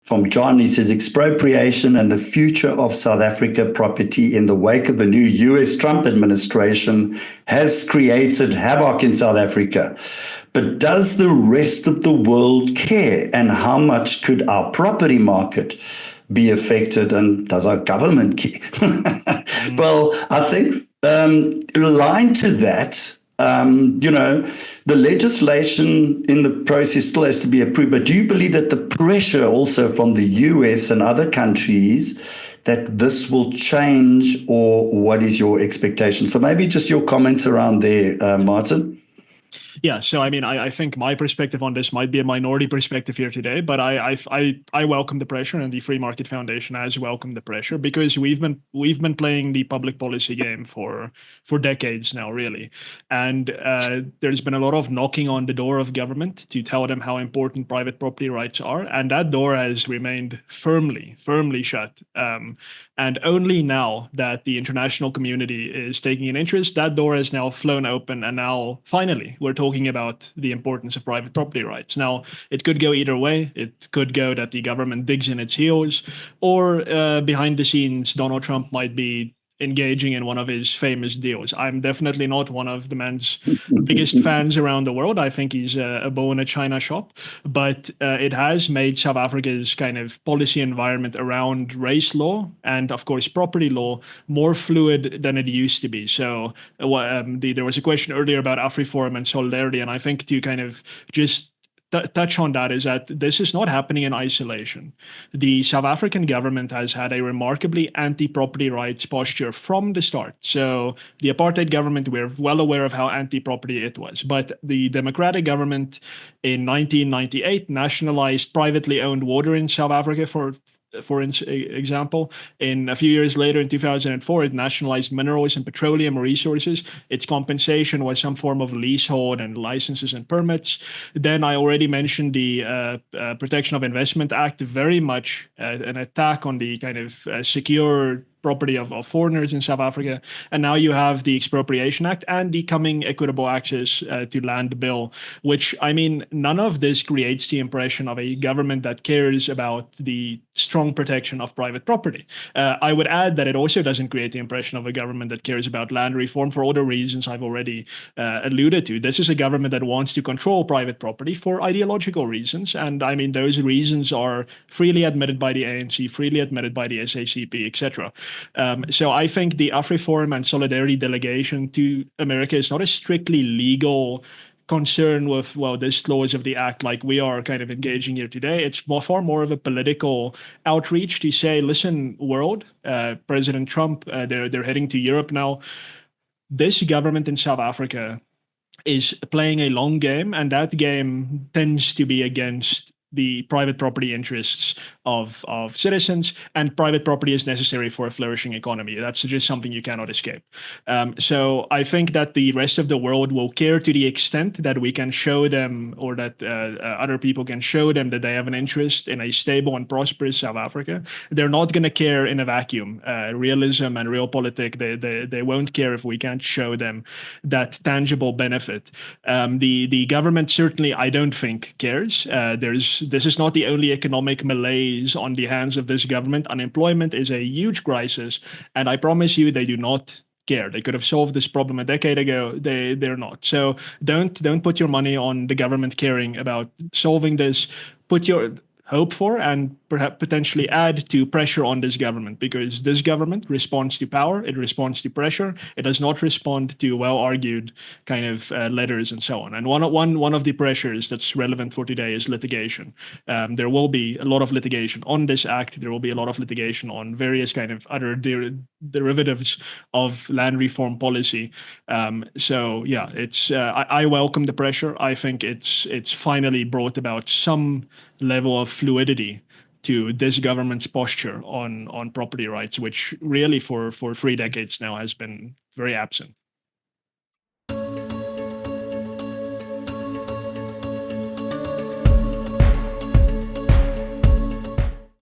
from John. He says, expropriation and the future of South Africa property in the wake of the new US Trump administration has created havoc in South Africa. But does the rest of the world care? And how much could our property market be affected? And does our government care? Well, I think aligned to that, the legislation in the process still has to be approved. But do you believe that the pressure also from the US and other countries that this will change, or what is your expectation? So maybe just your comments around there, Martin. Yeah, so I mean, I think my perspective on this might be a minority perspective here today, but I welcome the pressure, and the Free Market Foundation has welcomed the pressure, because we've been playing the public policy game for decades now, really, and there's been a lot of knocking on the door of government to tell them how important private property rights are, and that door has remained firmly shut. And only now that the international community is taking an interest, that door has now flown open, and now finally we're talking about the importance of private property rights. Now, it could go either way. It could go that the government digs in its heels, or behind the scenes, Donald Trump might be engaging in one of his famous deals. I'm definitely not one of the man's biggest fans around the world. I think he's a bull in a china shop, but it has made South Africa's kind of policy environment around race law and, of course, property law more fluid than it used to be. So there was a question earlier about AfriForum and solidarity, and I think to kind of just touch on that is that this is not happening in isolation. The South African government has had a remarkably anti-property rights posture from the start. So the apartheid government, we're well aware of how anti-property it was. But the democratic government in 1998 nationalized privately owned water in South Africa for example. In a few years later, in 2004, it nationalized minerals and petroleum resources. Its compensation was some form of leasehold and licenses and permits. Then I already mentioned the Protection of Investment Act, very much an attack on the kind of secure property of foreigners in South Africa. And now you have the Expropriation Act and the coming Equitable Access to Land Bill, which, I mean, none of this creates the impression of a government that cares about the strong protection of private property. I would add that it also doesn't create the impression of a government that cares about land reform for all the reasons I've already alluded to. This is a government that wants to control private property for ideological reasons. And I mean, those reasons are freely admitted by the ANC, freely admitted by the SACP, etc. So I think the AfriForum and Solidarity delegation to America is not a strictly legal concern with, well, this clause of the act like we are kind of engaging here today. It's far more of a political outreach to say, listen, world, President Trump, they're heading to Europe now. This government in South Africa is playing a long game, and that game tends to be against the private property interests of citizens, and private property is necessary for a flourishing economy. That's just something you cannot escape. So I think that the rest of the world will care to the extent that we can show them, or that other people can show them that they have an interest in a stable and prosperous South Africa. They're not going to care in a vacuum. Realism and realpolitik, they won't care if we can't show them that tangible benefit. The government certainly, I don't think, cares. This is not the only economic malaise on the hands of this government. Unemployment is a huge crisis, and I promise you they do not care. They could have solved this problem a decade ago. They're not. So don't put your money on the government caring about solving this. Put your hope for, and perhaps potentially add to, pressure on this government, because this government responds to power, it responds to pressure, it does not respond to well-argued kind of letters and so on. And one of the pressures that's relevant for today is litigation. There will be a lot of litigation on this act. There will be a lot of litigation on various kind of other derivatives of land reform policy. So yeah, it's I welcome the pressure. I think it's finally brought about some level of fluidity to this government's posture on property rights, which really for 3 decades now has been very absent.